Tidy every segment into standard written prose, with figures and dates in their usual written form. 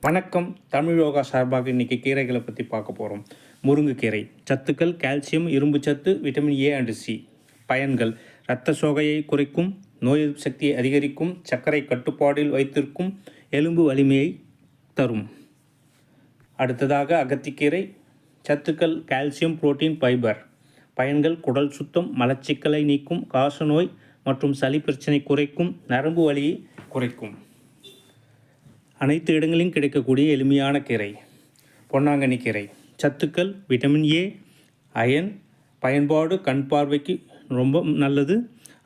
வணக்கம். தமிழ் யோகா சார்பாக இன்றைக்கி கீரைகளை பற்றி பார்க்க போகிறோம். முருங்கைக்கீரை சத்துக்கள்: கால்சியம், இரும்பு சத்து, விட்டமின் ஏ அண்ட் சி. பயன்கள்: இரத்த சோகையை குறைக்கும், நோய் எதிர்ப்பு சக்தியை அதிகரிக்கும், சர்க்கரை கட்டுப்பாடில் வைத்திருக்கும், எலும்பு வலிமையை தரும். அடுத்ததாக அகத்திக்கீரை சத்துக்கள்: கால்சியம், புரோட்டீன், ஃபைபர். பயன்கள்: குடல் சுத்தம், மலச்சிக்கலை நீக்கும், காசநோய் மற்றும் சளி பிரச்சனை குறைக்கும், நரம்பு வலியை குறைக்கும். அனைத்து இடங்களிலும் கிடைக்கக்கூடிய எளிமையான கீரை பொன்னாங்கண்ணி கீரை. சத்துக்கள்: விட்டமின் ஏ, அயன். பயன்பாடு: கண் பார்வைக்கு ரொம்ப நல்லது.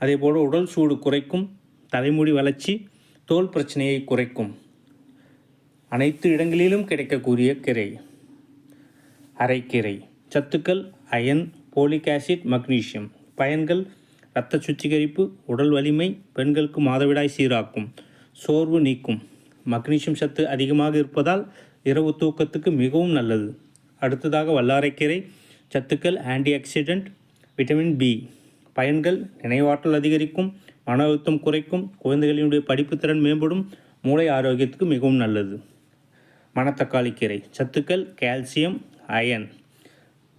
அதேபோல் உடல் சூடு குறைக்கும், தலைமுடி வளர்ச்சி, தோல் பிரச்சனையை குறைக்கும். அனைத்து இடங்களிலும் கிடைக்கக்கூடிய கீரை. அரைக்கீரை. சத்துக்கள்: அயன், போலிக் ஆசிட், மக்னீசியம். பயன்கள்: இரத்த சுத்திகரிப்பு, உடல் வலிமை, பெண்களுக்கு மாதவிடாய் சீராக்கும், சோர்வு நீக்கும். மக்னீசியம் சத்து அதிகமாக இருப்பதால் இரவு தூக்கத்துக்கு மிகவும் நல்லது. அடுத்ததாக வல்லாரைக்கீரை. சத்துக்கள்: ஆன்டி ஆக்சிடென்ட், விட்டமின் பி. பயன்கள்: நினைவாற்றல் அதிகரிக்கும், மன அழுத்தம் குறைக்கும், குழந்தைகளினுடைய படிப்பு திறன் மேம்படும், மூளை ஆரோக்கியத்துக்கு மிகவும் நல்லது. மணத்தக்காளி கீரை. சத்துக்கள்: கால்சியம், அயன்.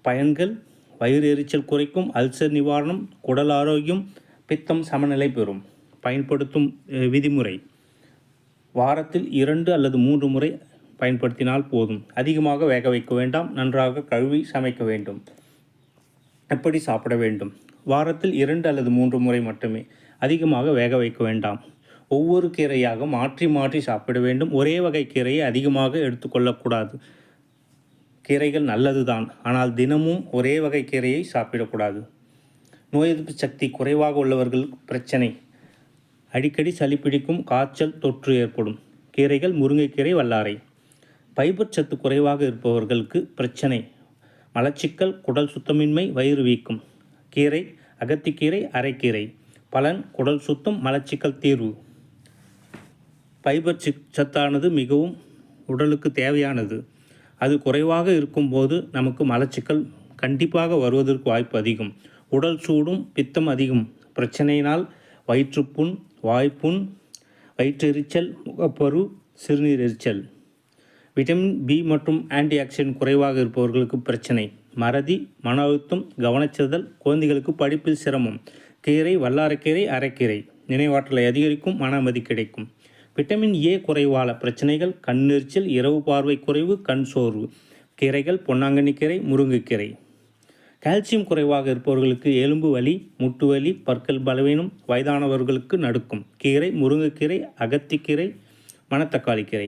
பயன்கள்: வயிறு எரிச்சல் குறைக்கும், அல்சர் நிவாரணம், குடல் ஆரோக்கியம், பித்தம் சமநிலை பெறும். பயன்படுத்தும் விதிமுறை: வாரத்தில் 2 அல்லது 3 முறை பயன்படுத்தினால் போதும். அதிகமாக வேக வைக்க வேண்டாம். நன்றாக கழுவி சமைக்க வேண்டும். எப்படி சாப்பிட வேண்டும்? வாரத்தில் 2 அல்லது 3 முறை மட்டுமே. அதிகமாக வேக வைக்க வேண்டாம். ஒவ்வொரு கீரையாக மாற்றி மாற்றி சாப்பிட வேண்டும். ஒரே வகை கீரையை அதிகமாக எடுத்துக்கொள்ளக்கூடாது. கீரைகள் நல்லது தான், ஆனால் தினமும் ஒரே வகை கீரையை சாப்பிடக்கூடாது. நோய் எதிர்ப்பு சக்தி குறைவாக உள்ளவர்களுக்கு பிரச்சனை: அடிக்கடி சளி பிடிக்கும், காய்ச்சல், தொற்று ஏற்படும். கீரைகள்: முருங்கைக்கீரை, வல்லாரை. ஃபைபர் சத்து குறைவாக இருப்பவர்களுக்கு பிரச்சனை: மலச்சிக்கல், குடல் சுத்தமின்மை, வயிறு வீக்கம். கீரை: அகத்திக்கீரை, அரைக்கீரை. பலன்: குடல் சுத்தம், மலச்சிக்கல் தீர்வு. ஃபைபர் சத்தானது மிகவும் உடலுக்கு தேவையானது. அது குறைவாக இருக்கும்போது நமக்கு மலச்சிக்கல் கண்டிப்பாக வருவதற்கு வாய்ப்பு அதிகம். உடல் சூடும், பித்தம் அதிகம் பிரச்சனையினால் வயிற்றுப்புண், வாய்ப்புண், வயிற்றெரிச்சல், முகப்பரு, சிறுநீர் எரிச்சல். விட்டமின் பி மற்றும் ஆன்டி ஆக்சிடென்ட் குறைவாக இருப்பவர்களுக்கு பிரச்சனை: மறதி, மன அழுத்தம், கவனச்சிதறல், குழந்தைகளுக்கு படிப்பில் சிரமம். கீரை: வல்லாரைக்கீரை, அரைக்கீரை. நினைவாற்றலை அதிகரிக்கும், மன அமைதி கிடைக்கும். விட்டமின் ஏ குறைவால பிரச்சனைகள்: கண்ணெரிச்சல், இரவு பார்வை குறைவு, கண் சோர்வு. கீரைகள்: பொன்னாங்கண்ணி கீரை, முருங்கைக்கீரை. கால்சியம் குறைவாக இருப்பவர்களுக்கு எலும்பு வலி, முட்டு வலி, பற்கள் பலவீனம், வயதானவர்களுக்கு நடுக்கும். கீரை: முருங்கைக்கீரை, அகத்திக்கீரை, மணத்தக்காளி கீரை.